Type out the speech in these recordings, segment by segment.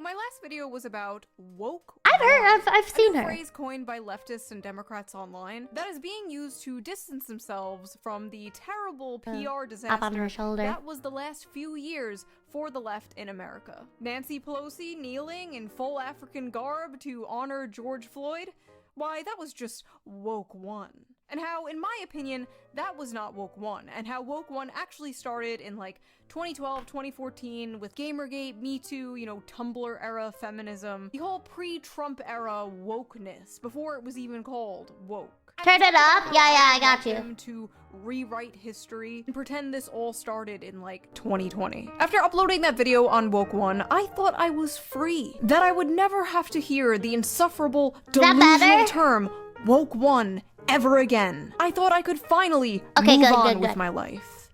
my last video was about woke. I've seen her. A phrase coined by leftists and Democrats online that is being used to distance themselves from the terrible PR disaster on her shoulder. that was the last few years for the left in America. Nancy Pelosi kneeling in full African garb to honor George Floyd? Why, that was just woke one. And how, in my opinion, that was not woke one, and how woke one actually started in like 2012, 2014 with Gamergate, Me Too, you know, Tumblr era feminism, the whole pre-Trump era wokeness, before it was even called woke. Turn it up. Yeah, I got you. Them to rewrite history and pretend this all started in like 2020. After uploading that video on Woke One, I thought I was free. That I would never have to hear the insufferable, delusional term Woke One ever again. I thought I could finally move on with my life.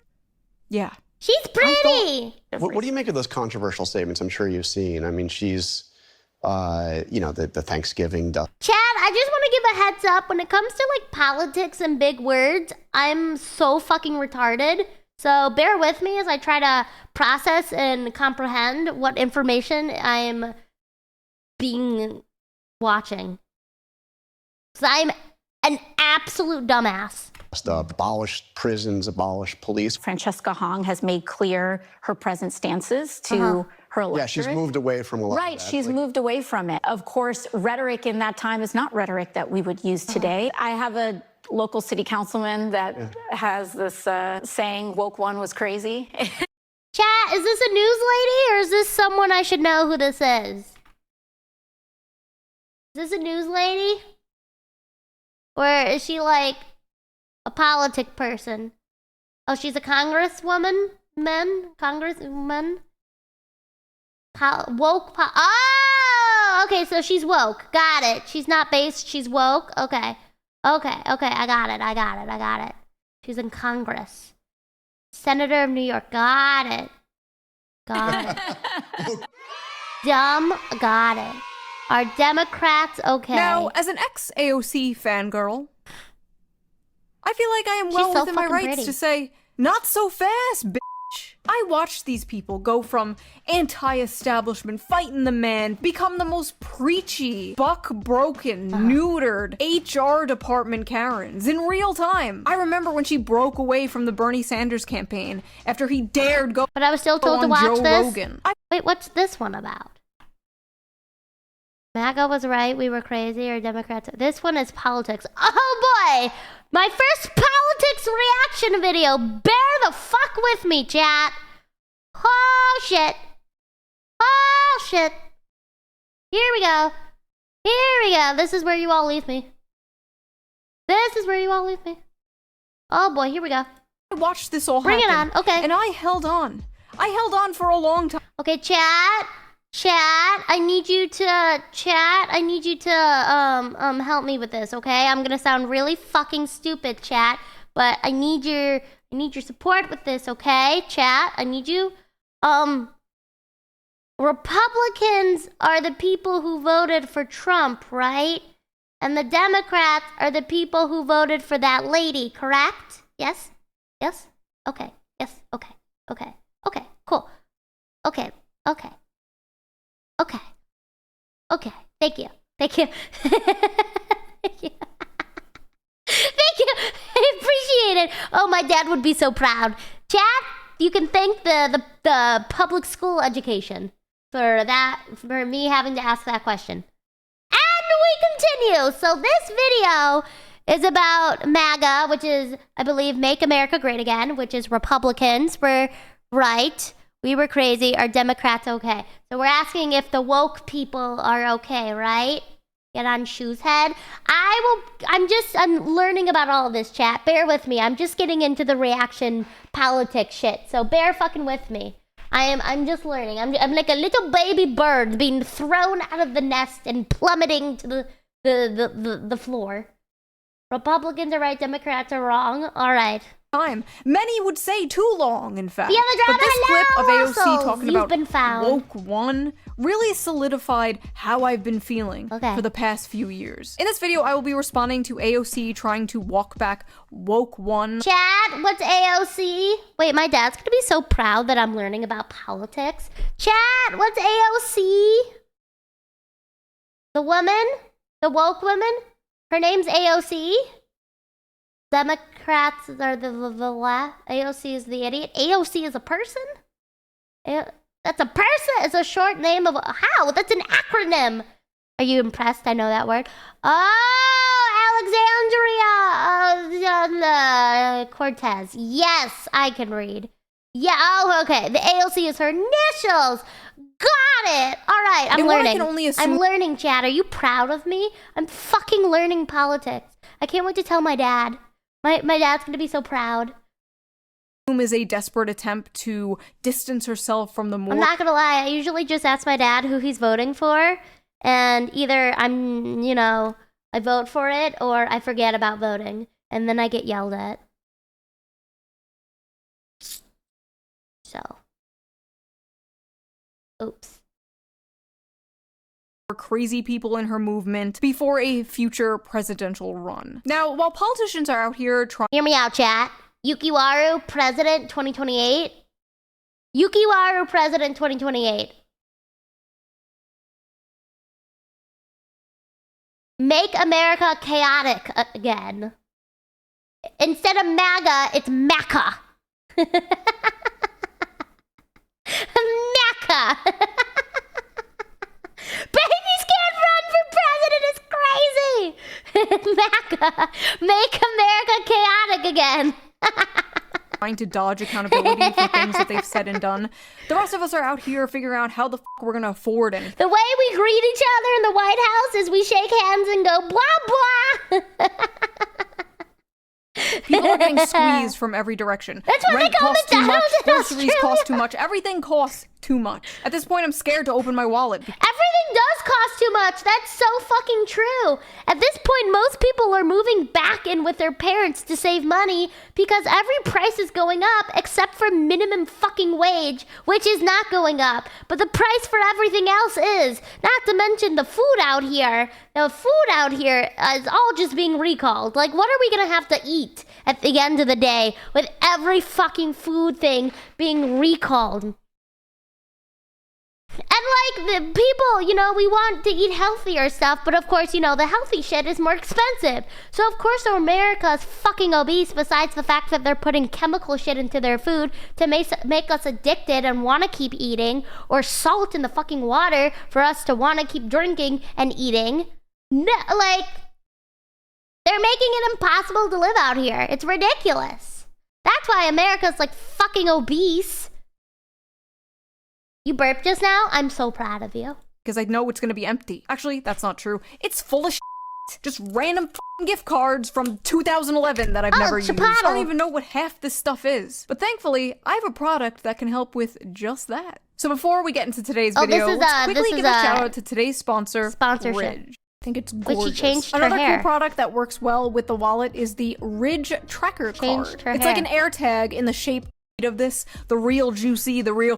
Yeah. She's pretty! What do you make of those controversial statements I'm sure you've seen? I mean, she's, you know, the Thanksgiving stuff. Chad, I just want to give a heads up. When it comes to, like, politics and big words, I'm so fucking retarded. So bear with me as I try to process and comprehend what information I'm watching. So I'm an absolute dumbass. Abolish prisons, abolish police. Francesca Hong has made clear her present stances to her electorate. Yeah, she's moved away from a lot Right, of that. she's moved away from it. Of course, rhetoric in that time is not rhetoric that we would use today. I have a local city councilman that has this saying, woke one was crazy. Chat, is this a news lady or is this someone I should know who this is? Is this a news lady? Or is she like a politic person? Oh, she's a congresswoman? Congresswoman? Oh, okay, so she's woke. Got it. She's not based, she's woke. Okay. I got it. She's in Congress. Senator of New York. Got it. Dumb. Got it. Are Democrats okay? Now, as an ex-AOC fangirl, I feel like I am well so within my fucking rights pretty. to say, not so fast, bitch. I watched these people go from anti-establishment, fighting the man, become the most preachy, buck-broken, neutered HR department Karens in real time. I remember when she broke away from the Bernie Sanders campaign after he dared go But I was still told to on watch Joe this. Rogan. Wait, what's this one about? MAGA was right, we were crazy, or Democrats. This one is politics. Oh boy! My first politics reaction video. Bear the fuck with me, chat. Oh shit. Here we go. This is where you all leave me. Oh boy, here we go. I watched this all Bring it happen. on, okay. And I held on. I held on for a long time. Okay, chat, I need you to help me with this, okay? I'm gonna sound really fucking stupid, chat, but I need your support with this, okay? Chat, I need you. Republicans are the people who voted for Trump, right? And the Democrats are the people who voted for that lady, correct? Yes? Okay. Yes, okay. Cool. Okay. Thank you. Thank you. I appreciate it. Oh, my dad would be so proud. Chat, you can thank the public school education for me having to ask that question. And we continue. So this video is about MAGA, which is, I believe, Make America Great Again, which is Republicans were right. We were crazy. Are Democrats okay? So we're asking if the woke people are okay, right? Get on Shoe's head. I'm learning about all of this, chat. Bear with me. I'm just getting into the reaction politics shit. So bear fucking with me. I'm just learning. I'm like a little baby bird being thrown out of the nest and plummeting to the floor. Republicans are right, Democrats are wrong. All right. Many would say too long, in fact. Yeah, the drama, but this clip of AOC assholes. talking You've about been found. woke one really solidified how I've been feeling Okay. for the past few years. In this video, I will be responding to AOC trying to walk back woke one. Chat, what's AOC? Wait, my dad's gonna be so proud that I'm learning about politics. Chat, what's AOC? The woman, the woke woman, her name's AOC. Democrats are the left. AOC is the idiot. AOC is a person? That's a person. It's a short name of how? That's an acronym. Are you impressed? I know that word. Oh, Alexandria Cortez. Yes, I can read. Yeah. Oh, okay. The AOC is her initials. Got it. All right. I'm learning. I'm learning, Chad. Are you proud of me? I'm fucking learning politics. I can't wait to tell my dad. My dad's gonna be so proud. Is a desperate attempt to distance herself from the more. I'm not gonna lie. I usually just ask my dad who he's voting for, and either I vote for it or I forget about voting, and then I get yelled at. So. Oops. Crazy people in her movement before a future presidential run. Now, while politicians are out here trying— Hear me out, chat. Yukiwaru, president 2028. Yukiwaru, president 2028. Make America chaotic again. Instead of MAGA, it's MACA. MACA. Babies can't run for president, it's crazy. MACA. Make America chaotic again. Trying to dodge accountability for things that they've said and done. The rest of us are out here figuring out how the fuck we're gonna afford anything. The way we greet each other in the White House is we shake hands and go blah blah. People are getting squeezed from every direction. That's why Rent they call costs too much, McDonald's in groceries Australia. cost too much, everything costs too much. At this point, I'm scared to open my wallet. Everything does cost too much. That's so fucking true. At this point, most people are moving back in with their parents to save money because every price is going up except for minimum fucking wage, which is not going up. But the price for everything else is. Not to mention the food out here. The food out here is all just being recalled. Like, what are we gonna have to eat at the end of the day with every fucking food thing being recalled? And like the people, we want to eat healthier stuff, but of course, the healthy shit is more expensive. So of course America is fucking obese, besides the fact that they're putting chemical shit into their food to make us addicted and want to keep eating, or salt in the fucking water for us to want to keep drinking and eating. No, like, they're making it impossible to live out here. It's ridiculous. That's why America's like fucking obese. You burped just now? I'm so proud of you. Because I know it's going to be empty. Actually, that's not true. It's full of shit. Just random gift cards from 2011 that I've never used. I don't even know what half this stuff is. But thankfully, I have a product that can help with just that. So before we get into today's video, let's quickly give a shout out to today's sponsor, Ridge. I think it's gorgeous. But she changed Another her hair. cool product that works well with the wallet is the Ridge Tracker card. It's like an air tag in the shape of this, the real juicy, the real.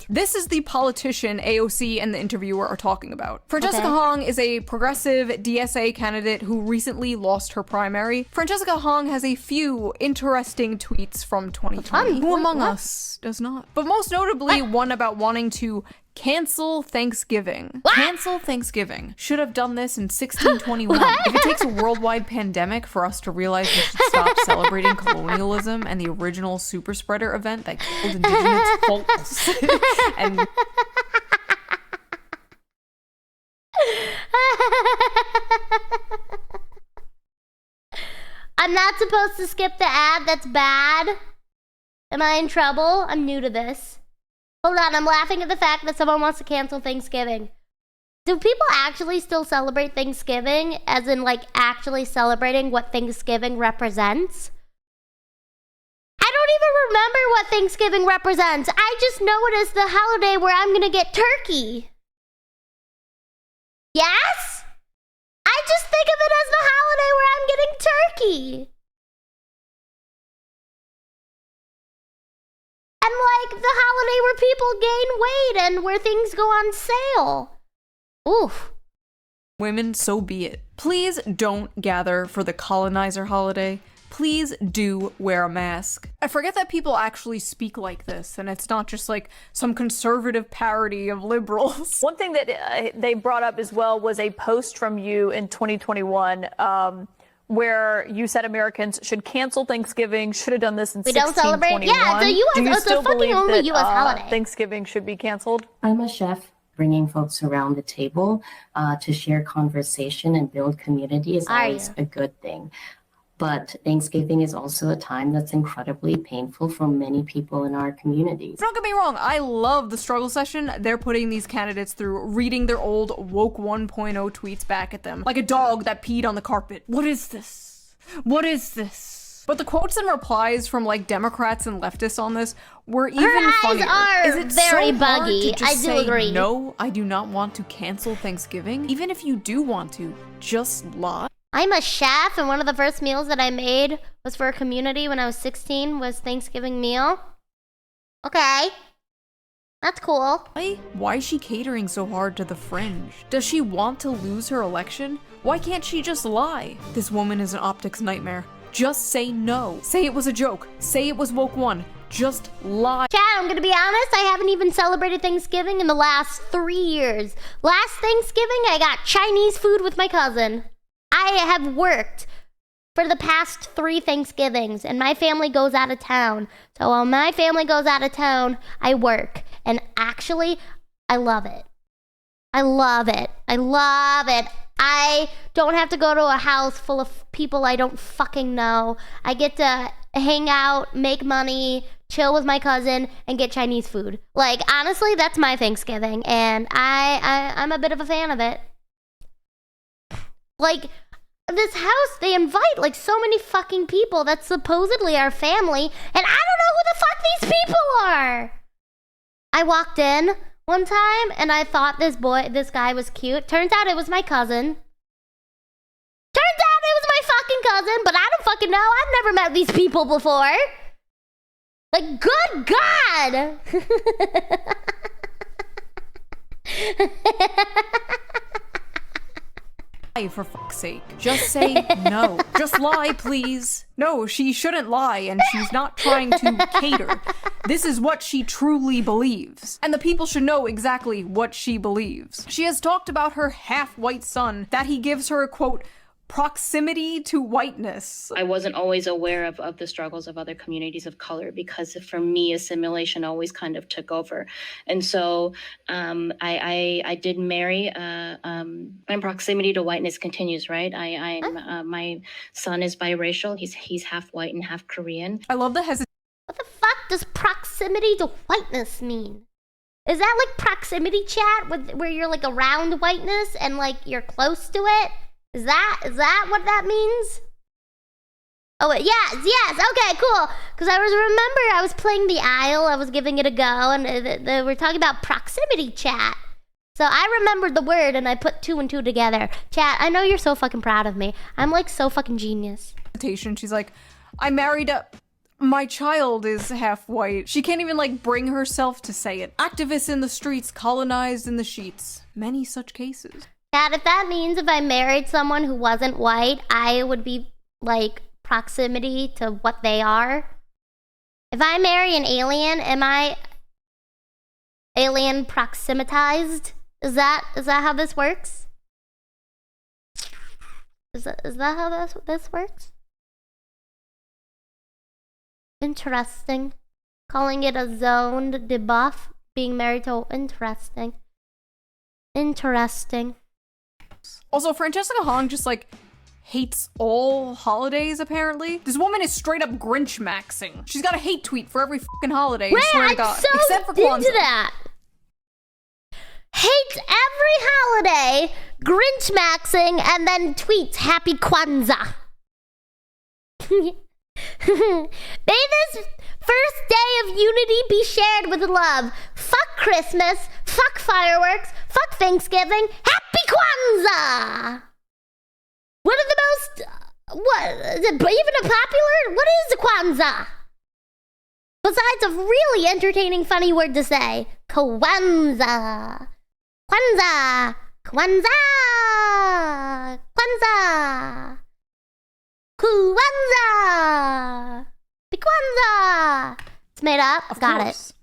This is the politician AOC and the interviewer are talking about. Francesca Hong is a progressive DSA candidate who recently lost her primary. Francesca Hong has a few interesting tweets from 2020. Who among us does not? But most notably, one about wanting to cancel Thanksgiving. What? Cancel Thanksgiving. Should have done this in 1621. If it takes a worldwide pandemic for us to realize we should stop celebrating colonialism and the original super spreader event that killed indigenous folks and I'm not supposed to skip the ad. That's bad. Am I in trouble? I'm new to this. Hold on, I'm laughing at the fact that someone wants to cancel Thanksgiving. Do people actually still celebrate Thanksgiving, as in, like, actually celebrating what Thanksgiving represents? I don't even remember what Thanksgiving represents. I just know it as the holiday where I'm gonna get turkey. Yes? I just think of it as the holiday where I'm getting turkey. And like the holiday where people gain weight and where things go on sale. Oof. women, so be it. Please don't gather for the colonizer holiday. please do wear a mask. I forget that people actually speak like this, and it's not just like some conservative parody of liberals. One thing that they brought up as well was a post from you in 2021 where you said Americans should cancel Thanksgiving, should have done this in 1621. We don't celebrate? Yeah, it's a US, Do you it's still a fucking believe only that, US holiday. Thanksgiving should be canceled? I'm a chef. Bringing folks around the table to share conversation and build community is always a good thing. But Thanksgiving is also a time that's incredibly painful for many people in our communities. Don't get me wrong, I love the struggle session they're putting these candidates through, reading their old woke 1.0 tweets back at them, like a dog that peed on the carpet. What is this? What is this? But the quotes and replies from like Democrats and leftists on this were even funnier. Are is it very so buggy. hard to just I do say, agree. no, I do not want to cancel Thanksgiving? Even if you do want to, just lie. I'm a chef, and one of the first meals that I made was for a community when I was 16, was Thanksgiving meal. Okay. That's cool. Why is she catering so hard to the fringe? Does she want to lose her election? Why can't she just lie? This woman is an optics nightmare. Just say no. Say it was a joke. Say it was woke 1. Just lie. Chad, I'm gonna be honest, I haven't even celebrated Thanksgiving in the last 3 years. Last Thanksgiving, I got Chinese food with my cousin. I have worked for the past 3 Thanksgivings, and my family goes out of town. So while my family goes out of town, I work. And actually, I love it. I love it. I love it. I don't have to go to a house full of people I don't fucking know. I get to hang out, make money, chill with my cousin, and get Chinese food. Like, honestly, that's my Thanksgiving, and I'm a bit of a fan of it. Like, this house, they invite, like, so many fucking people that's supposedly our family, and I don't know who the fuck these people are! I walked in one time, and I thought this guy was cute. Turns out it was my cousin. Turns out it was my fucking cousin, but I don't fucking know. I've never met these people before. Like, good God! For fuck's sake. Just say no. Just lie, please. No, she shouldn't lie, and she's not trying to cater. This is what she truly believes. And the people should know exactly what she believes. She has talked about her half-white son, that he gives her a, quote, proximity to whiteness. I wasn't always aware of the struggles of other communities of color because for me, assimilation always kind of took over. And so I did marry, my proximity to whiteness continues, right? My son is biracial. He's half white and half Korean. I love the hesitation. What the fuck does proximity to whiteness mean? Is that like proximity chat where you're like around whiteness and like you're close to it? Is that what that means? Oh, yes, okay, cool. Because I was playing the Isle, I was giving it a go, and they were talking about proximity chat. So I remembered the word, and I put 2 and 2 together. Chat, I know you're so fucking proud of me. I'm like so fucking genius. She's like, I married my child is half white. She can't even like bring herself to say it. Activists in the streets, colonized in the sheets. Many such cases. Chat, if that means if I married someone who wasn't white, I would be like proximity to what they are. If I marry an alien, am I alien proximatized? Is that how this works? Is that how this works? Interesting. Calling it a zoned debuff, being married to interesting. Also, Francesca Hong just like hates all holidays, apparently. This woman is straight up Grinch maxing. She's got a hate tweet for every fucking holiday, I swear to God. So except for Kwanzaa. into that. Hates every holiday, Grinch maxing, and then tweets Happy Kwanzaa. May this first day of unity be shared with love. Fuck Christmas, fuck fireworks, fuck Thanksgiving, Happy Kwanzaa! What are the most, what, is it even a popular? What is a Kwanzaa? Besides a really entertaining funny word to say, Kwanzaa. Kwanzaa. Kwanzaa. Kwanzaa. Kwanzaa! Kwanzaa! It's made up. Of Got course. it.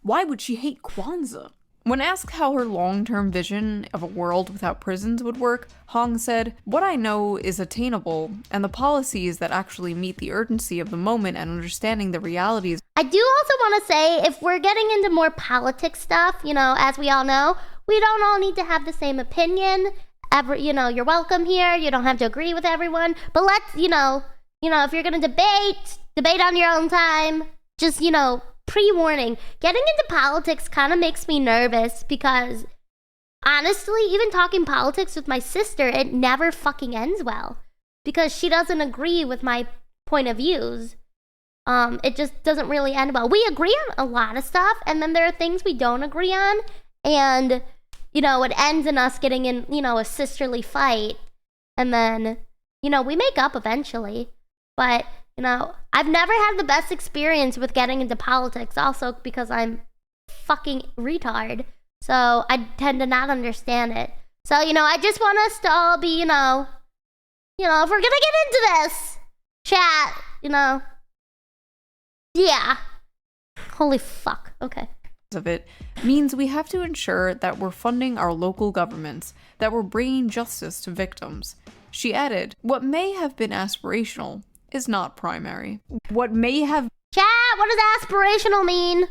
Why would she hate Kwanzaa? When asked how her long-term vision of a world without prisons would work, Hong said, "What I know is attainable, and the policies that actually meet the urgency of the moment and understanding the realities." I do also want to say, if we're getting into more politics stuff, as we all know, we don't all need to have the same opinion. You're welcome here. You don't have to agree with everyone. But let's, if you're going to debate on your own time. Just, pre-warning. Getting into politics kind of makes me nervous because, honestly, even talking politics with my sister, it never fucking ends well. Because she doesn't agree with my point of views. It just doesn't really end well. We agree on a lot of stuff, and then there are things we don't agree on. And, it ends in us getting in, a sisterly fight. And then, we make up eventually. But, I've never had the best experience with getting into politics, also because I'm fucking retard. So I tend to not understand it. So, I just want us to all be, if we're gonna get into this chat, yeah. Holy fuck. Okay. Of it means we have to ensure that we're funding our local governments, that we're bringing justice to victims. She added, "What may have been aspirational is not primary. What may have..." Chat, what does aspirational mean?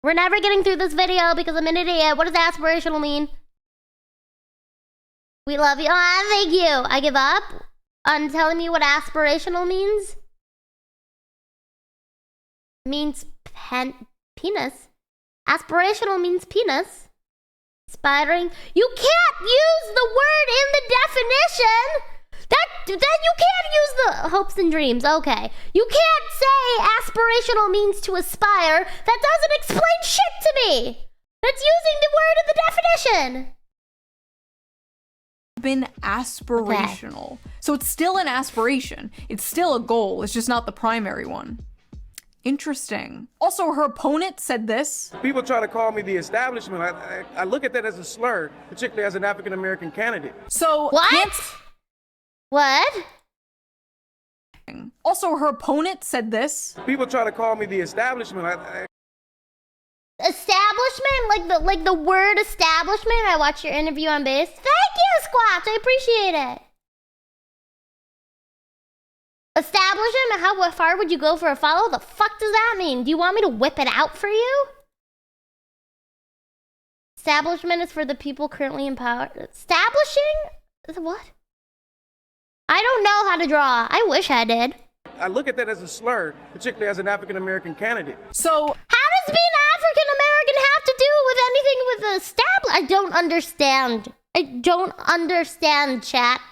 We're never getting through this video because I'm an idiot. What does aspirational mean? We love you. Oh, thank you. I give up on telling me what aspirational means. It means penis. Aspirational means penis. Aspiring. You can't use the word in the definition. That you can't use the hopes and dreams. Okay. You can't say aspirational means to aspire. That doesn't explain shit to me. That's using the word in the definition. Been aspirational. Okay. So it's still an aspiration. It's still a goal. It's just not the primary one. Interesting. Also, her opponent said this. People try to call me the establishment. I look at that as a slur, particularly as an African-American candidate. So what? What? Also, her opponent said this. People try to call me the establishment. Establishment? Like the word establishment? I watched your interview on base. Thank you, Squatch. I appreciate it. Establishment? How far would you go for a follow? The fuck does that mean? Do you want me to whip it out for you? Establishment is for the people currently in power. Establishing? What? I don't know how to draw. I wish I did. I look at that as a slur, particularly as an African-American candidate. So, how does being African-American have to do with anything with the establishment? I don't understand. I don't understand, chat.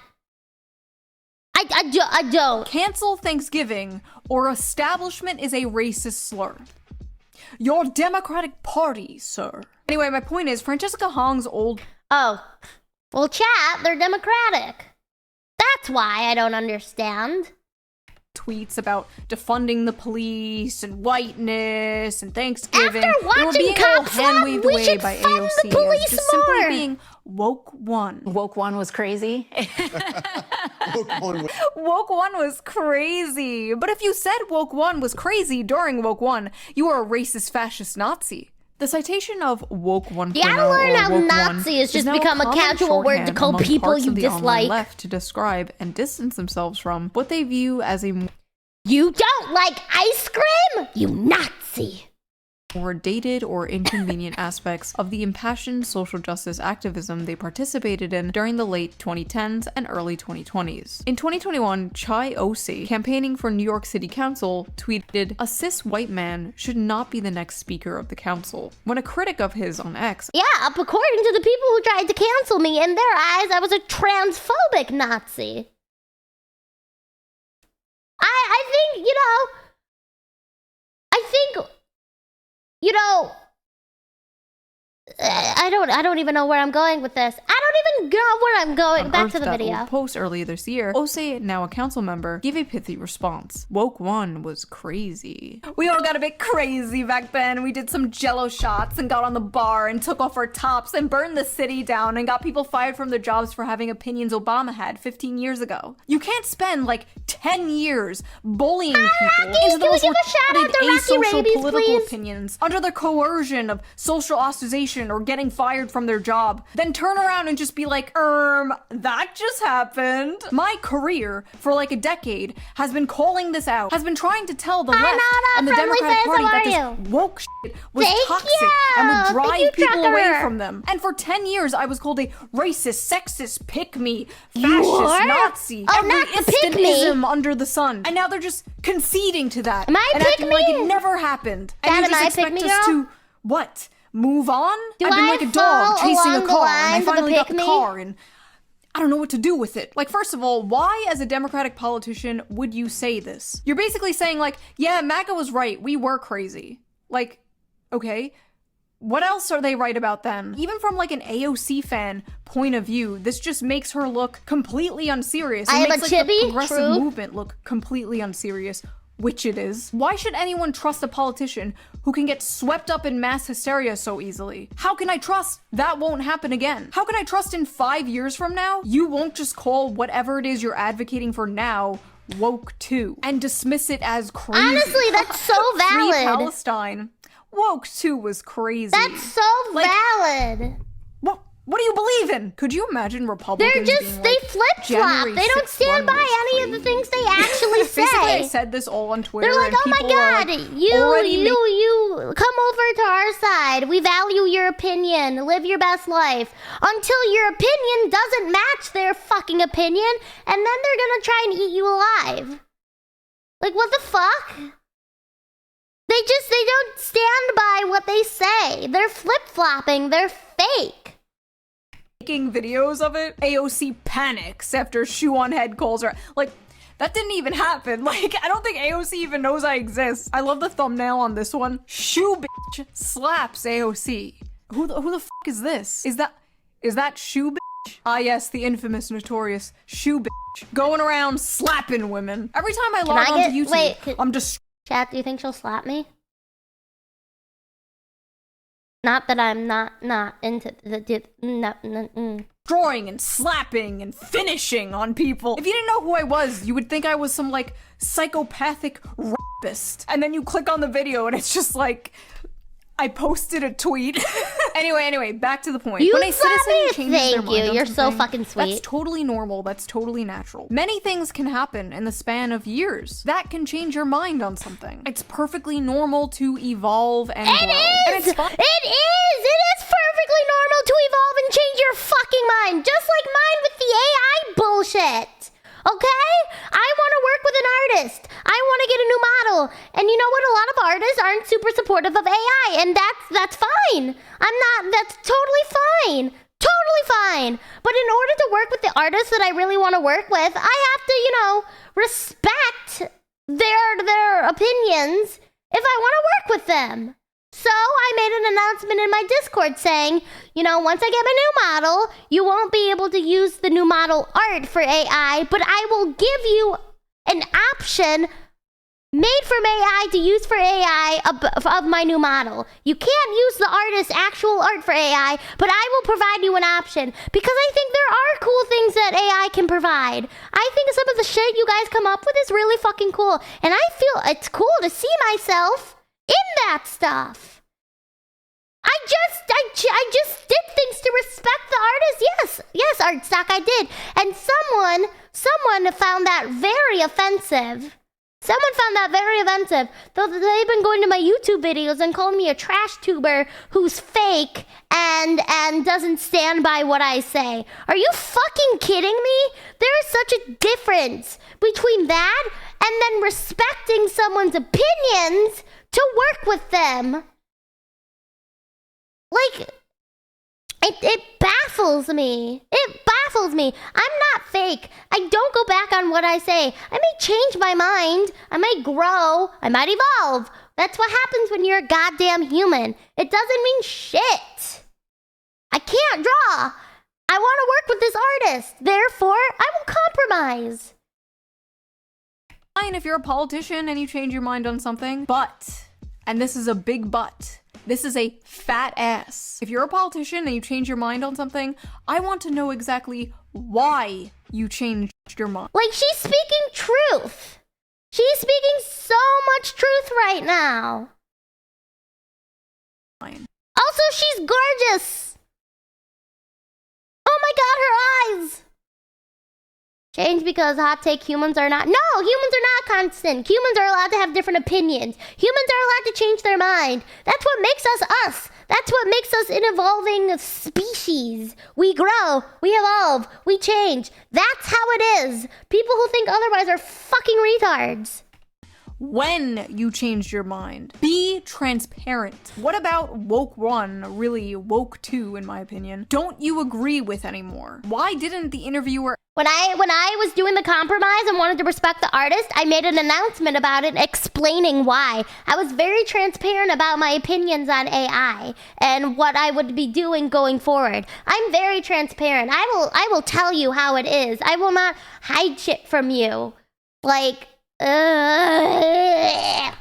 I don't. Cancel Thanksgiving or establishment is a racist slur. Your Democratic Party, sir. Anyway, my point is, Francesca Hong's old... Oh. Well, chat, they're Democratic. That's why I don't understand. Tweets about defunding the police and whiteness and Thanksgiving. After watching Cop Swap, we should by fund AOC the police just more. Simply being woke one. Woke one was crazy. Woke one was crazy. But if you said woke one was crazy during woke one, you are a racist fascist Nazi. The citation of woke 1.0 yeah, I learned how Nazi has just become a casual word to call people you dislike. Left to describe and distance themselves from what they view as a... You don't like ice cream? You Nazi! More dated or inconvenient aspects of the impassioned social justice activism they participated in during the late 2010s and early 2020s. In 2021, Chai Osi, campaigning for New York City Council, tweeted, "A cis white man should not be the next speaker of the council." When a critic of his on X... Yeah, according to the people who tried to cancel me, in their eyes, I was a transphobic Nazi. I think, I don't even know where I'm going with this. I don't don't even know where I'm going. Back to the video. Post earlier this year, Osei, now a council member, gave a pithy response. Woke one was crazy. We all got a bit crazy back then. We did some jello shots and got on the bar and took off our tops and burned the city down and got people fired from their jobs for having opinions Obama had 15 years ago. You can't spend like 10 years bullying people into the most asocial political opinions under the coercion of social ostracization or getting fired from their job, then turn around and just be like, that just happened. My career for like a decade has been calling this out, has been trying to tell the left and the Democratic Party that this woke shit was toxic and would drive people away from them. And for 10 years, I was called a racist, sexist, pick-me, fascist, Nazi, every instant-ism under the sun. And now they're just conceding to that and acting like it never happened. And you just expect us to, what? Move on? I've been like a dog chasing a car, and I finally got the car, and I don't know what to do with it. Like, first of all, why as a Democratic politician would you say this? You're basically saying like, yeah, MAGA was right, we were crazy. Like, okay, what else are they right about then? Even from like an AOC fan point of view, this just makes her look completely unserious. It makes like the progressive movement look completely unserious, which it is. Why should anyone trust a politician who can get swept up in mass hysteria so easily? How can I trust that won't happen again? How can I trust in 5 years from now, you won't just call whatever it is you're advocating for now woke too and dismiss it as crazy? Honestly, that's so valid. Free Palestine. Woke too was crazy. That's so valid. What do you believe in? Could you imagine Republicans they flip-flop. They don't stand by any of the things they actually say. Basically, I said this all on Twitter. They're like, oh my god, you come over to our side. We value your opinion. Live your best life. Until your opinion doesn't match their fucking opinion, and then they're gonna try and eat you alive. Like, what the fuck? They don't stand by what they say. They're flip-flopping. They're fake. Making videos of it. AOC panics after shoe on head calls her. Like, that didn't even happen. Like, I don't think AOC even knows I exist. I love the thumbnail on this one. Shoe bitch slaps AOC. Who the fuck is this? Is that shoe bitch? Ah yes, the infamous, notorious shoe bitch. Going around slapping women. Every time I log onto YouTube, I'm just... Chat, do you think she'll slap me? Not that I'm not into the drawing and slapping and finishing on people. If you didn't know who I was, you would think I was some like psychopathic rapist. And then you click on the video and it's just like I posted a tweet. Anyway, back to the point. You when a citizen changes their mind on You're so something, fucking sweet. That's totally normal. That's totally natural. Many things can happen in the span of years that can change your mind on something. It's perfectly normal to evolve and grow. And it's fun. It is perfectly normal to evolve and change your fucking mind, just like mine with the AI bullshit. Okay? I want to work with an artist. I want to get a new model. And you know what? A lot of artists aren't super supportive of AI, and that's fine. That's totally fine. Totally fine. But in order to work with the artists that I really want to work with, I have to, respect their opinions if I want to work with them. So I made an announcement in my Discord saying, once I get my new model, you won't be able to use the new model art for AI, but I will give you an option made from AI to use for AI of my new model. You can't use the artist's actual art for AI, but I will provide you an option because I think there are cool things that AI can provide. I think some of the shit you guys come up with is really fucking cool, and I feel it's cool to see myself in that stuff. I just did things to respect the artist. Yes, Artstock, I did. And someone found that very offensive. Though they've been going to my YouTube videos and calling me a trash tuber who's fake and doesn't stand by what I say. Are you fucking kidding me? There is such a difference between that and then respecting someone's opinions to work with them. Like, it baffles me. I'm not fake. I don't go back on what I say. I may change my mind. I might grow. I might evolve. That's what happens when you're a goddamn human. It doesn't mean shit. I can't draw. I want to work with this artist. Therefore, I will compromise. Fine if you're a politician and you change your mind on something, but, and this is a big but, this is a fat ass. If you're a politician and you change your mind on something, I want to know exactly why you changed your mind. Like, she's speaking truth. She's speaking so much truth right now. Also, she's gorgeous. Oh my god, her eyes. Change because hot take humans are not. No, humans are not constant. Humans are allowed to have different opinions. Humans are allowed to change their mind. That's what makes us us. That's what makes us an evolving species. We grow, we evolve, we change. That's how it is. People who think otherwise are fucking retards. When you changed your mind, be transparent. What about woke 1, really woke 2 in my opinion, don't you agree with anymore? Why didn't the interviewer... When I was doing the compromise and wanted to respect the artist, I made an announcement about it explaining why. I was very transparent about my opinions on AI and what I would be doing going forward. I'm very transparent. I will tell you how it is. I will not hide shit from you. Like, ask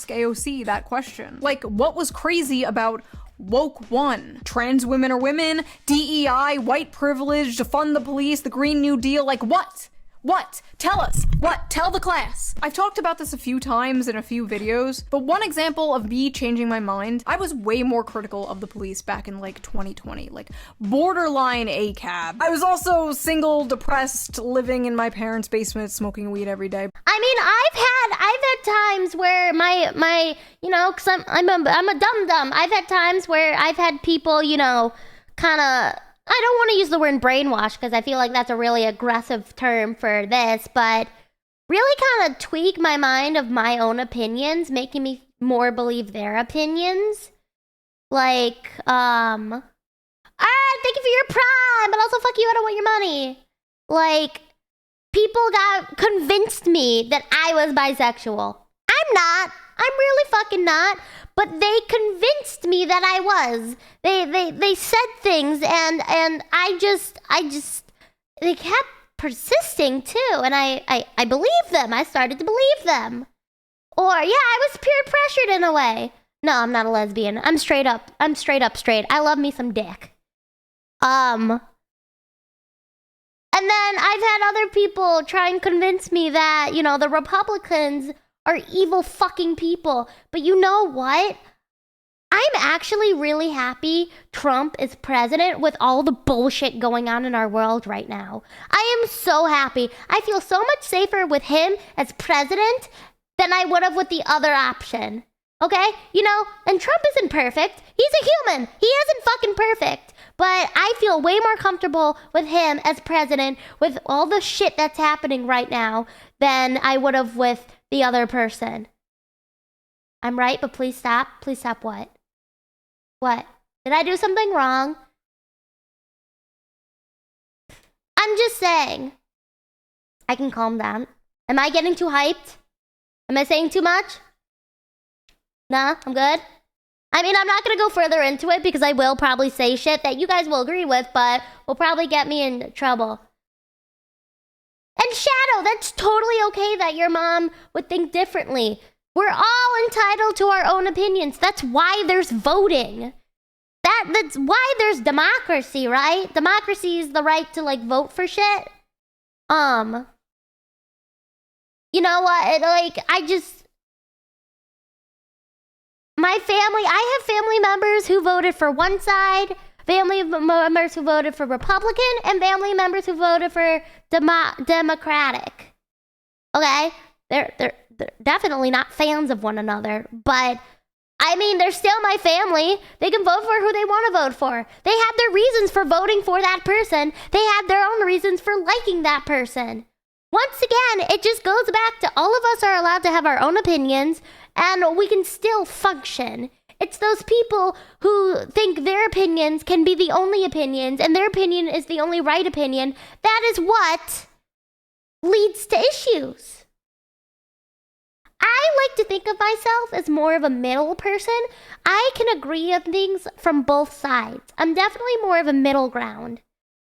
AOC that question. Like, what was crazy about woke 1? Trans women are women, DEI, white privilege, defund the police, the Green New Deal, like what? What? Tell us. What? Tell the class. I've talked about this a few times in a few videos, but one example of me changing my mind, I was way more critical of the police back in like 2020, like borderline ACAB. I was also single, depressed, living in my parents' basement, smoking weed every day. I mean, I've had times where my you know, cause I'm a dum-dum. I've had times where I've had people, you know, kind of, I don't want to use the word brainwash because I feel like that's a really aggressive term for this, but really kind of tweak my mind of my own opinions, making me more believe their opinions. Like, thank you for your prime, but also fuck you, I don't want your money. Like, people got convinced me that I was bisexual. I'm not. I'm really fucking not. But they convinced me that I was. They said things and I just they kept persisting too, and I believed them. I started to believe them. Or yeah, I was peer pressured in a way. No, I'm not a lesbian. I'm straight up straight. I love me some dick. And then I've had other people try and convince me that, you know, the Republicans are evil fucking people. But you know what? I'm actually really happy Trump is president with all the bullshit going on in our world right now. I am so happy. I feel so much safer with him as president than I would have with the other option. Okay? You know, and Trump isn't perfect. He's a human. He isn't fucking perfect. But I feel way more comfortable with him as president with all the shit that's happening right now than I would have with the other person. I'm right, but please stop. Please stop what? What? Did I do something wrong? I'm just saying. I can calm down. Am I getting too hyped? Am I saying too much? Nah, I'm good. I mean, I'm not going to go further into it because I will probably say shit that you guys will agree with, but will probably get me in trouble. And Shadow, that's totally okay that your mom would think differently. We're all entitled to our own opinions. That's why there's voting. That's why there's democracy, right? Democracy is the right to, like, vote for shit. You know what? Like, my family, I have family members who voted for one side, family members who voted for Republican, and family members who voted for Democratic. Okay? They're definitely not fans of one another, but I mean, they're still my family. They can vote for who they want to vote for. They have their reasons for voting for that person. They have their own reasons for liking that person. Once again, it just goes back to all of us are allowed to have our own opinions, and we can still function. It's those people who think their opinions can be the only opinions, and their opinion is the only right opinion. That is what leads to issues. I like to think of myself as more of a middle person. I can agree on things from both sides. I'm definitely more of a middle ground.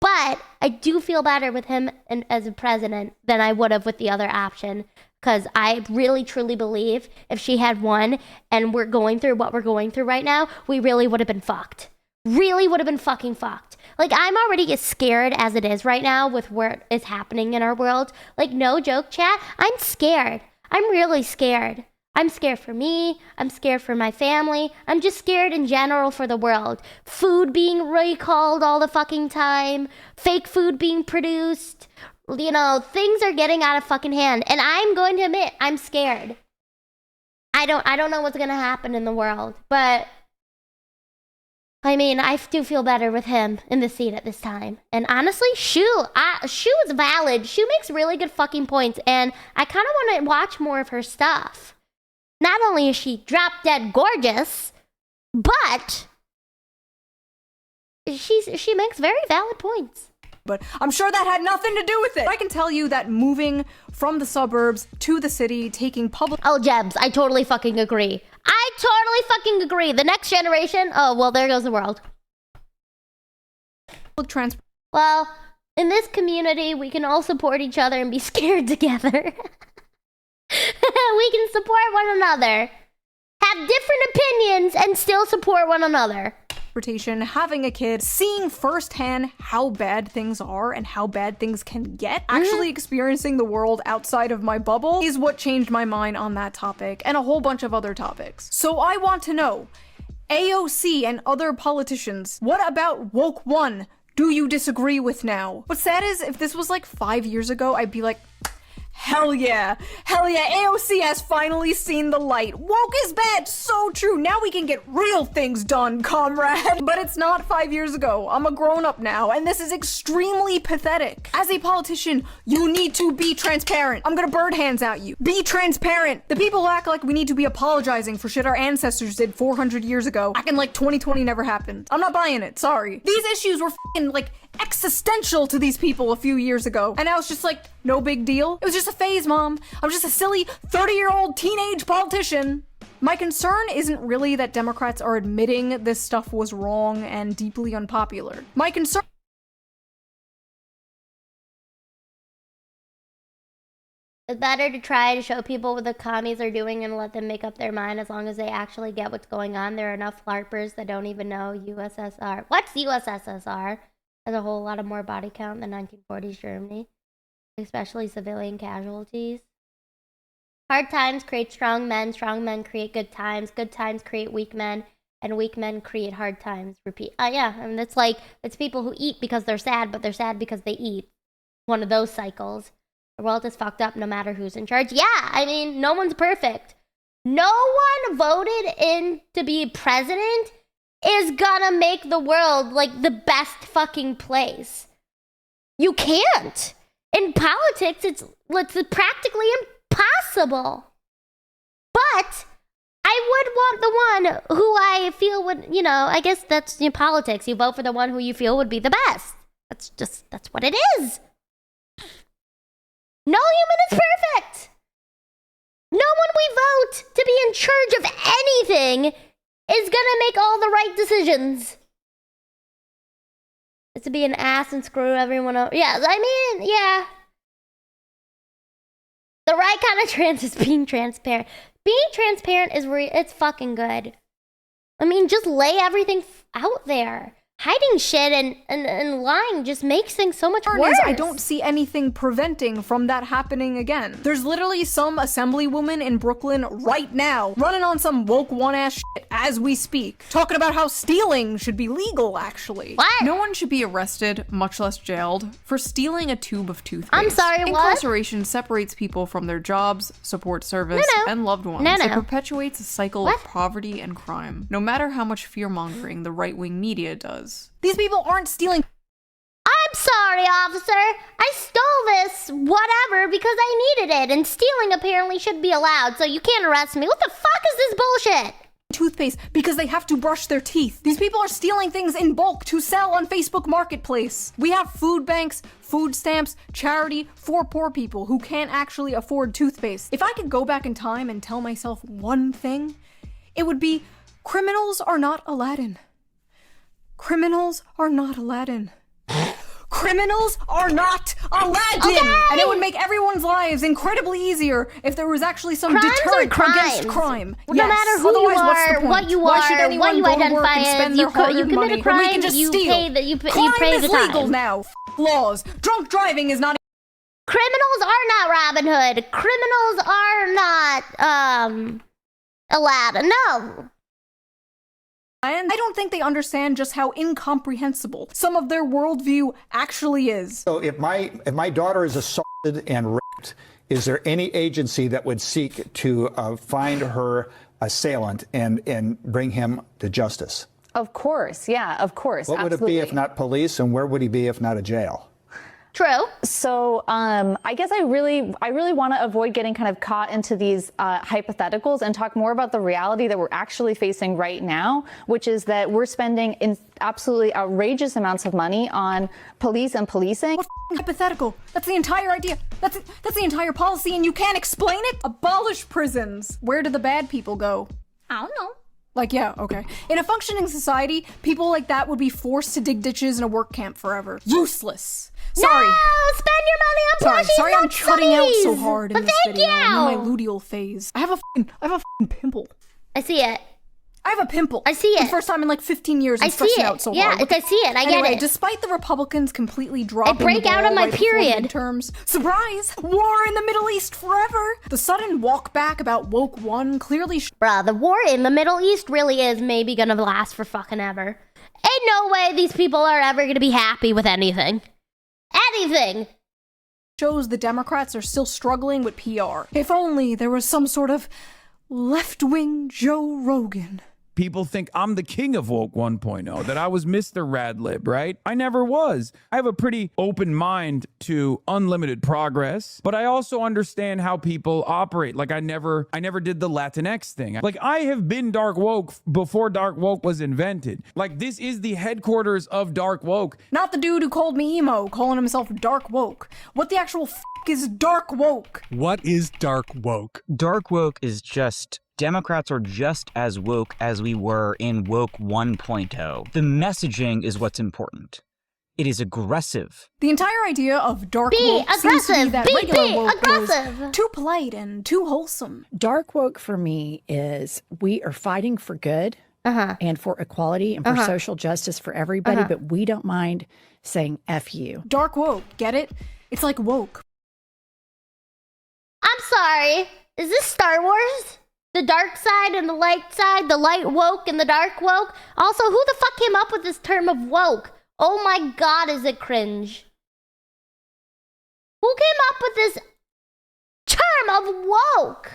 But I do feel better with him as a president than I would have with the other option. Because I really, truly believe if she had won and we're going through what we're going through right now, we really would have been fucked. Really would have been fucking fucked. Like, I'm already as scared as it is right now with what is happening in our world. Like, no joke, chat. I'm scared. I'm really scared. I'm scared for me. I'm scared for my family. I'm just scared in general for the world. Food being recalled all the fucking time. Fake food being produced. You know, things are getting out of fucking hand. And I'm going to admit, I'm scared. I don't know what's going to happen in the world. But, I mean, I do feel better with him in the seat at this time. And honestly, Shu is valid. Shu makes really good fucking points. And I kind of want to watch more of her stuff. Not only is she drop dead gorgeous, but she makes very valid points. But I'm sure that had nothing to do with it. I can tell you that moving from the suburbs to the city, taking public... Oh, Jebs, I totally fucking agree. I totally fucking agree. The next generation, oh, well, there goes the world. Public transport. Well, in this community, we can all support each other and be scared together. We can support one another, have different opinions, and still support one another. Transportation, having a kid, seeing firsthand how bad things are and how bad things can get, actually experiencing the world outside of my bubble is what changed my mind on that topic and a whole bunch of other topics. So I want to know, AOC and other politicians, what about Woke 1 do you disagree with now? What's sad is, if this was like 5 years ago, I'd be like, hell yeah, AOC has finally seen the light. Woke is bad, so true. Now we can get real things done, comrade. But it's not 5 years ago. I'm a grown-up now, and this is extremely pathetic. As a politician, you need to be transparent. I'm gonna bird hands at you. Be transparent. The people who act like we need to be apologizing for shit our ancestors did 400 years ago, acting like 2020 never happened. I'm not buying it, sorry. These issues were f***ing, like, existential to these people a few years ago, and now it's just like, no big deal. It was just a phase, Mom. I'm just a silly 30-year-old teenage politician. My concern isn't really that Democrats are admitting this stuff was wrong and deeply unpopular. My concern... It's better to try to show people what the commies are doing and let them make up their mind as long as they actually get what's going on. There are enough LARPers that don't even know USSR. What's USSR? Has a whole lot of more body count than 1940s Germany, especially civilian casualties. Hard times create strong men create good times create weak men, and weak men create hard times. Repeat. Yeah, and it's like, it's people who eat because they're sad, but they're sad because they eat. One of those cycles. The world is fucked up no matter who's in charge. Yeah, I mean, no one's perfect. No one voted in to be president is gonna make the world like the best fucking place. You can't. In politics, it's practically impossible. But I would want the one who I feel would, you know, I guess that's politics. You vote for the one who you feel would be the best. That's what it is. No human is perfect. No one we vote to be in charge of anything is gonna make all the right decisions. It's to be an ass and screw everyone up. Yeah, I mean, yeah. The right kind of trans is being transparent. Being transparent is it's fucking good. I mean, just lay everything out there. Hiding shit and lying just makes things so much worse. I don't see anything preventing from that happening again. There's literally some assemblywoman in Brooklyn right now running on some woke one-ass shit as we speak, talking about how stealing should be legal, actually. What? No one should be arrested, much less jailed, for stealing a tube of toothpaste. I'm sorry, what? Incarceration separates people from their jobs, support service, and loved ones. It perpetuates a cycle of poverty and crime, no matter how much fear-mongering the right-wing media does. These people aren't stealing. I'm sorry, officer. I stole this whatever because I needed it, and stealing apparently should be allowed, so you can't arrest me. What the fuck is this bullshit? Toothpaste because they have to brush their teeth. These people are stealing things in bulk to sell on Facebook Marketplace. We have food banks, food stamps, charity for poor people who can't actually afford toothpaste. If I could go back in time and tell myself one thing, it would be criminals are not Aladdin. Criminals are not Aladdin. Criminals are not Aladdin! Okay. And it would make everyone's lives incredibly easier if there was actually some Crimes deterrent are crimes. against crime. No Yes. matter who Otherwise, you what's the are, point? what you Why are, should anyone what you go to work identify and spend as, their you hard-earned commit money a when we crime, can just you steal? pay the you Crime pay is the legal time. now. Laws. Drunk driving is not. Criminals are not Robin Hood. Criminals are not Aladdin. No. And I don't think they understand just how incomprehensible some of their worldview actually is. So if my daughter is assaulted and raped, is there any agency that would seek to find her assailant and bring him to justice? Of course, yeah, of course. What would absolutely. it be if not police, and where would he be if not a jail? True. So I guess I really want to avoid getting kind of caught into these hypotheticals and talk more about the reality that we're actually facing right now, which is that we're spending absolutely outrageous amounts of money on police and policing. What hypothetical? That's the entire idea. That's the entire policy, and you can't explain it? Abolish prisons. Where do the bad people go? I don't know. Like, yeah, okay. In a functioning society, people like that would be forced to dig ditches in a work camp forever. Useless. Sorry. No, spend your money on plushies, Sorry, I'm not cutting out so studies. hard in But this thank video. I'm in my you. luteal phase. I have a fucking pimple. I see it. I have a pimple. I see it. For the first time in like 15 years, I I'm see stressing it. out so Yeah, hard. I see it. I Anyway, get it. despite the Republicans completely dropping break the out ball on my right before period. midterms, surprise! War in the Middle East forever! The sudden walk back about Woke One clearly Bruh, the war in the Middle East really is maybe gonna last for fucking ever. Ain't no way these people are ever gonna be happy with anything. Anything! shows the Democrats are still struggling with PR. If only there was some sort of left-wing Joe Rogan. People think I'm the king of Woke 1.0, that I was Mr. Radlib, right? I never was. I have a pretty open mind to unlimited progress, but I also understand how people operate. Like I never did the Latinx thing. Like I have been dark woke before dark woke was invented. Like this is the headquarters of dark woke. Not the dude who called me emo, calling himself dark woke. What the actual f*** is dark woke? What is dark woke? Dark woke is just... Democrats are just as woke as we were in Woke 1.0. The messaging is what's important. It is aggressive. The entire idea of dark woke seems to be that regular woke was too polite and too wholesome. Dark woke for me is we are fighting for good and for equality and for social justice for everybody, but we don't mind saying F you. Dark woke, get it? It's like woke. I'm sorry. Is this Star Wars? The dark side and the light woke and the dark woke? Also, who the fuck came up with this term of woke? Oh my god, is it cringe? Who came up with this term of woke?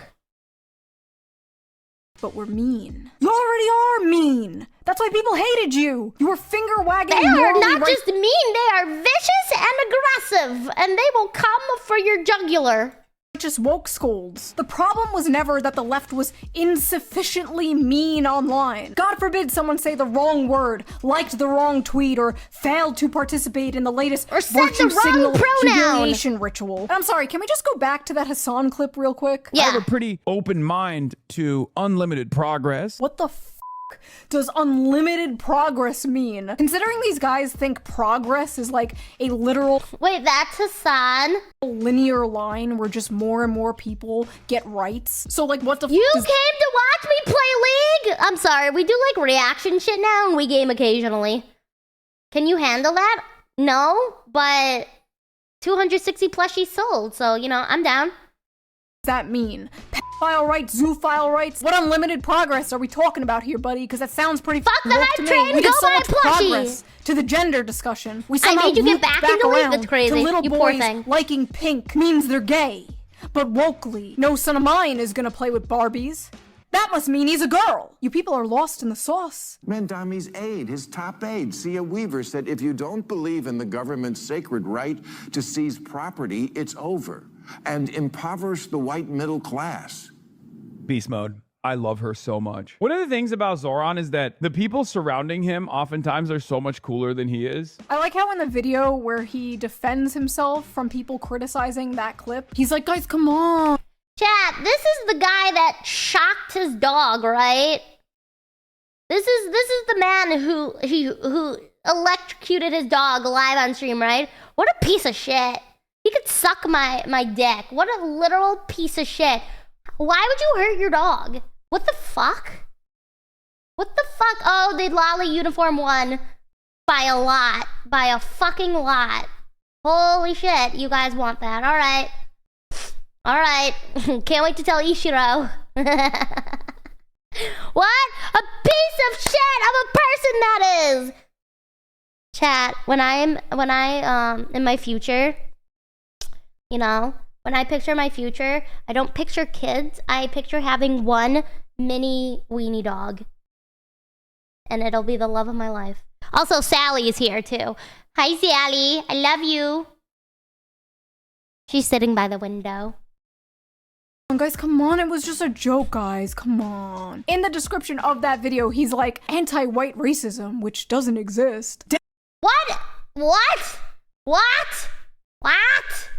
But we're mean. You already are mean. That's why people hated you. You were finger wagging. They are not just mean, they are vicious and aggressive, and they will come for your jugular. Just woke scolds. The problem was never that the left was insufficiently mean online. God forbid someone say the wrong word, liked the wrong tweet, or failed to participate in the latest or said virtue the wrong signal pronoun. humiliation ritual. And I'm sorry, can we just go back to that Hassan clip real quick? I have a pretty open mind to unlimited progress. What the f*** does unlimited progress mean? Considering these guys think progress is like a literal... Wait, that's Hassan? ...linear line where just more and more people get rights. So like what the You came to watch me play League? I'm sorry, we do like reaction shit now and we game occasionally. Can you handle that? No, but 260 plushies sold, so you know, I'm down. That mean? File rights, zoophile rights? What unlimited progress are we talking about here, buddy? Because that sounds pretty fuck the hype to me. train, We go did so buy much plushie. progress to the gender discussion. We I somehow made you get looped back into League? around That's crazy. to little You poor boys thing. liking pink means they're gay. But wokely, no son of mine is gonna play with Barbies. That must mean he's a girl. You people are lost in the sauce. Mandami's aide, his top aide, Sia Weaver, said if you don't believe in the government's sacred right to seize property, it's over. And impoverish the white middle class. Beast mode. I love her so much. One of the things about Zoran is that the people surrounding him oftentimes are so much cooler than he is. I like how in the video where he defends himself from people criticizing that clip, he's like, guys, come on. Chat, this is the guy that shocked his dog, right? This is the man who electrocuted his dog live on stream, right? What a piece of shit. He could suck my dick. What a literal piece of shit. Why would you hurt your dog? What the fuck? What the fuck? Oh, the Lolly uniform won by a lot. By a fucking lot. Holy shit, you guys want that. Alright. Alright. Can't wait to tell Ishiro. What a piece of shit of a person that is! Chat, when I in my future, you know, when I picture my future, I don't picture kids. I picture having one mini weenie dog. And it'll be the love of my life. Also, Sally is here too. Hi, Sally. I love you. She's sitting by the window. Guys, come on, it was just a joke, guys, come on. In the description of that video, he's like, anti-white racism, which doesn't exist. What? What? What? What?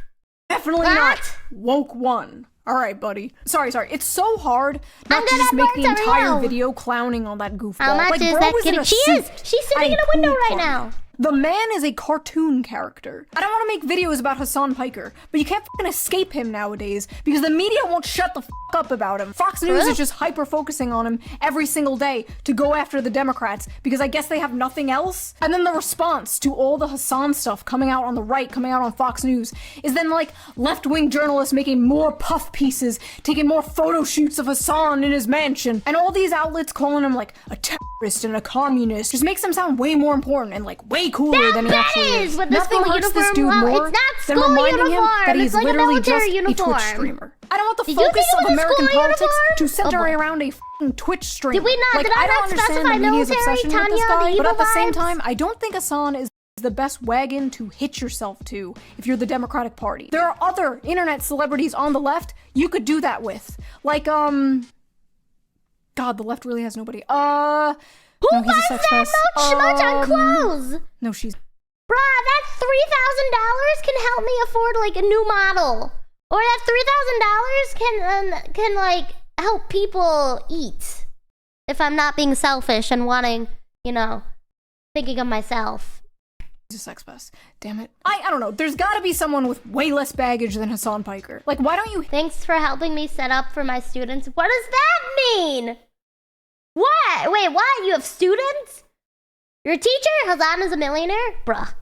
Definitely not woke one. Alright, buddy. Sorry, it's so hard not to just make the entire video clowning on that goofball. How much like, is bro that was in kitty? a She suit is! She's sitting in a window right now. The man is a cartoon character. I don't want to make videos about Hassan Piker, but you can't fucking escape him nowadays because the media won't shut the fuck up about him. Fox News is just hyper-focusing on him every single day to go after the Democrats because I guess they have nothing else. And then the response to all the Hassan stuff coming out on the right, coming out on Fox News, is then like left-wing journalists making more puff pieces, taking more photo shoots of Hassan in his mansion, and all these outlets calling him like a terrorist and a communist just makes him sound way more important and like way cooler than he actually is. Nothing hurts this dude more than reminding him that he's literally just a Twitch streamer. I don't want the focus of American politics to center around a f***ing Twitch streamer. Did we not? Like, Did I don't not understand specify the media's military, obsession Tanya, with this guy, the but at the same vibes? time, I don't think Hassan is the best wagon to hitch yourself to if you're the Democratic Party. There are other internet celebrities on the left you could do that with. Like, God, the left really has nobody. Who no, he's a sex buys that much on clothes? No, she's... Bruh, that $3,000 can help me afford like a new model. Or that $3,000 can like help people eat. If I'm not being selfish and wanting, you know, thinking of myself. He's a sex pest. Damn it. I don't know. There's gotta be someone with way less baggage than Hassan Piker. Like, why don't you... Thanks for helping me set up for my students. What does that mean? What? Wait, what? You have students? You're a teacher? Hassan is a millionaire? Bruh.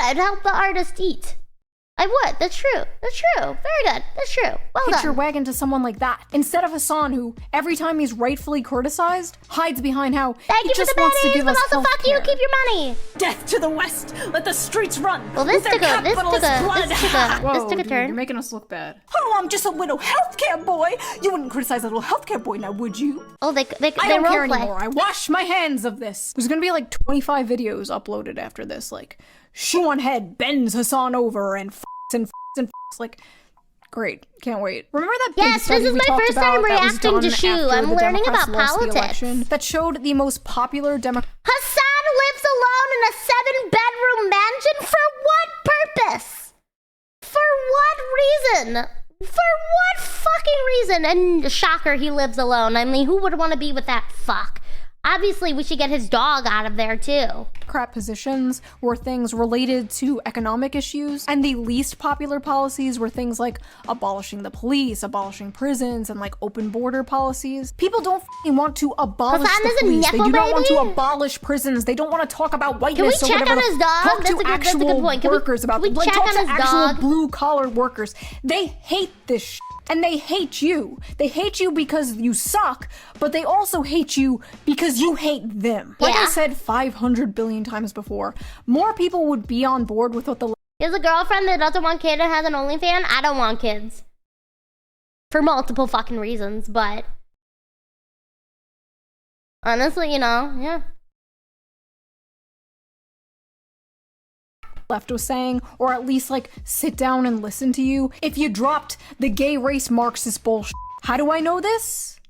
I'd help the artist eat. I would. That's true. That's true. Very good. That's true. Well done. Hitch your wagon to someone like that instead of Hassan, who every time he's rightfully criticized hides behind how he just wants to give us but also fuck you. Keep your money. Death to the West. Let the streets run. Well, this took a turn. You're making us look bad. Oh, I'm just a little healthcare boy. You wouldn't criticize a little healthcare boy now, would you? Oh, they I don't care anymore. I wash my hands of this. There's gonna be like 25 videos uploaded after this, like shoe on head bends Hassan over and like, great, can't wait. Remember that big study we talked about that was done after I'm the learning Democrats about lost the politics. election, that showed the most popular Democrat... Hassan lives alone in a 7-bedroom mansion for what purpose? For what reason? For what fucking reason? And shocker, he lives alone. I mean, who would want to be with that fuck? Obviously, we should get his dog out of there, too. Crap positions were things related to economic issues, and the least popular policies were things like abolishing the police, abolishing prisons, and like open border policies. People don't f***ing want to abolish the police. They do not want to abolish prisons. They don't want to talk about whiteness or whatever. Can we check on his dog? That's a good point. Workers about can we check on his dog? Blue-collar workers. They hate this shit. And they hate you. They hate you because you suck, but they also hate you because you hate them. Like I said 500 billion times before, more people would be on board with what the... He has a girlfriend that doesn't want kids and has an OnlyFans. I don't want kids. For multiple fucking reasons, but... honestly, you know, yeah. Left was saying, or at least like sit down and listen to you if you dropped the gay race Marxist bullshit. How do I know this?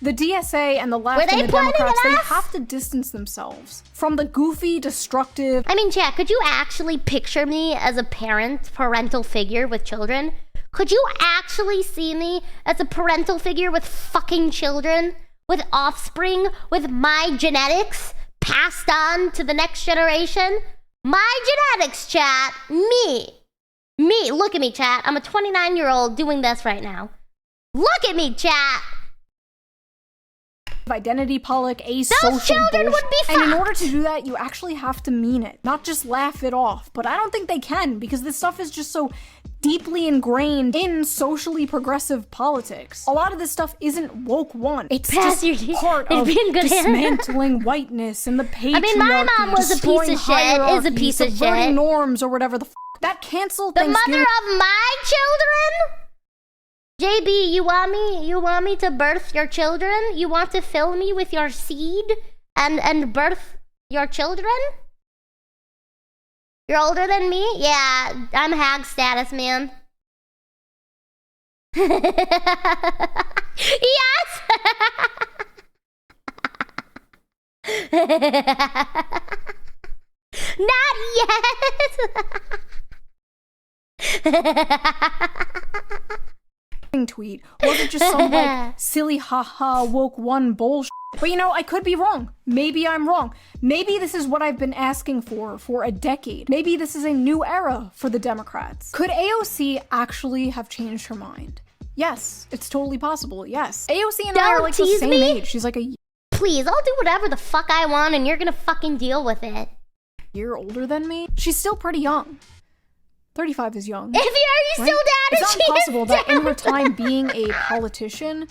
The DSA and the left and the Democrats, they have to distance themselves from the goofy, destructive... I mean, chat, could you actually picture me as a parental figure with children? Could you actually see me as a parental figure with fucking children? with offspring, with my genetics passed on to the next generation. My genetics, chat. Me. Look at me, chat. I'm a 29-year-old doing this right now. Look at me, chat. Identity politics, asocial Those children bullshit. would be fucked. And in order to do that, you actually have to mean it, not just laugh it off. But I don't think they can, because this stuff is just so deeply ingrained in socially progressive politics. A lot of this stuff isn't woke one. It's just part of dismantling whiteness and the patriarchy. I mean, my mom was a piece of shit, is a piece of subverting shit. norms or whatever the f***. That canceled The Thanksgiving. mother of my children? JB, you want me to birth your children? You want to fill me with your seed and birth your children? You're older than me? Yeah, I'm hag status, man. Yes! Not yet! Tweet wasn't just some like silly haha woke one bullshit. But you know, I could be wrong. Maybe I'm wrong. Maybe this is what I've been asking for a decade. Maybe this is a new era for the Democrats. Could AOC actually have changed her mind? Yes, it's totally possible. Yes. AOC and I are like the same age. She's like a Please, I'll do whatever the fuck I want and you're gonna fucking deal with it. year older than me. She's still pretty young. 35 is young. If you're still down, it's not impossible that in her time being a politician,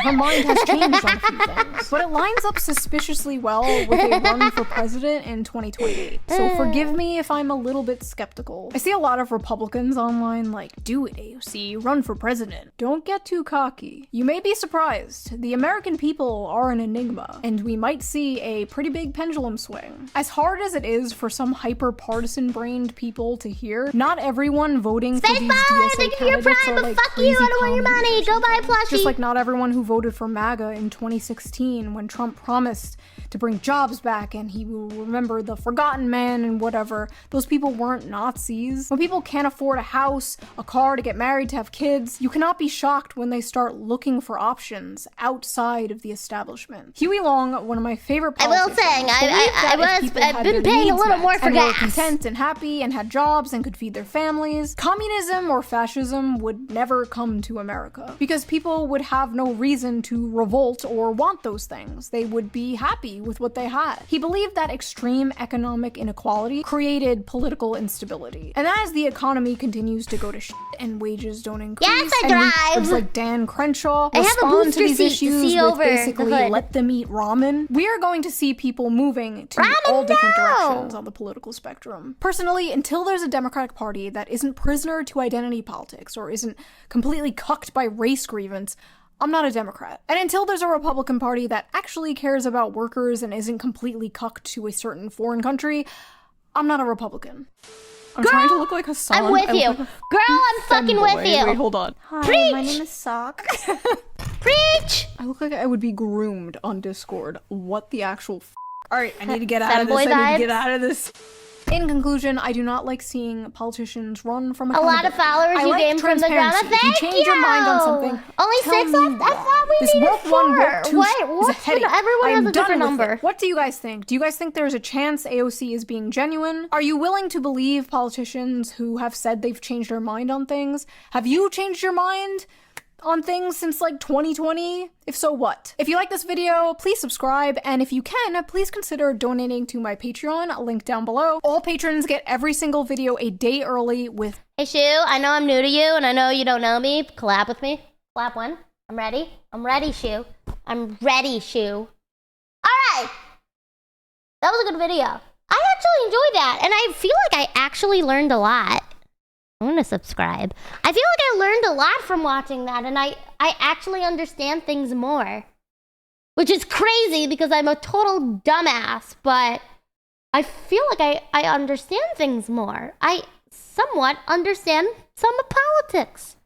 her mind has changed on a few things. But it lines up suspiciously well with a run for president in 2028. So forgive me if I'm a little bit skeptical. I see a lot of Republicans online like, do it, AOC, run for president. Don't get too cocky. You may be surprised. The American people are an enigma, and we might see a pretty big pendulum swing. As hard as it is for some hyper-partisan brained people to hear, not everyone voting for these DSA candidates are like fuck you, I don't want your money, go buy a plushie. Just like not everyone who voted for MAGA in 2016 when Trump promised to bring jobs back and he will remember the forgotten man and whatever. Those people weren't Nazis. When people can't afford a house, a car to get married, to have kids, you cannot be shocked when they start looking for options outside of the establishment. Huey Long, one of my favorite politicians, I've been paying a little more for gas. Were content and happy and had jobs and could feed their families. Communism or fascism would never come to America because people would have no reason to revolt or want those things. They would be happy with what they had. He believed that extreme economic inequality created political instability. And as the economy continues to go to shit and wages don't increase, yes, I drive. And like Dan Crenshaw I have a respond booster to these seat issues to see with over basically the hood. let them eat ramen, we are going to see people moving to all different directions on the political spectrum. Personally, until there's a Democratic Party that isn't prisoner to identity politics or isn't completely cucked by race grievance, I'm not a Democrat. And until there's a Republican Party that actually cares about workers and isn't completely cucked to a certain foreign country, I'm not a Republican. I'm trying to look like Hassan. I'm with you. Girl, I'm fucking with you. Wait, hold on. Hi, Preach! my name is Sock. Preach! I look like I would be groomed on Discord. What the actual Alright, I need to get out of this. I need to get out of this. In conclusion, I do not like seeing politicians run from a lot of followers you gained from the drama. If you change your mind on something, only 6 left? I thought we needed 4. What? Everyone has a different number. What do you guys think? Do you guys think there's a chance AOC is being genuine? Are you willing to believe politicians who have said they've changed their mind on things? Have you changed your mind on things since like 2020? If so, what? If you like this video, please subscribe, and if you can, please consider donating to my Patreon, link down below. All patrons get every single video a day early with— Hey Shu, I know I'm new to you, and I know you don't know me. Collab with me. Collab one. I'm ready. I'm ready, Shu. I'm ready, Shu. Alright! That was a good video. I actually enjoyed that, and I feel like I actually learned a lot. I'm gonna subscribe. I feel like I learned a lot from watching that, and I actually understand things more. Which is crazy because I'm a total dumbass, but I feel like I understand things more. I somewhat understand some politics.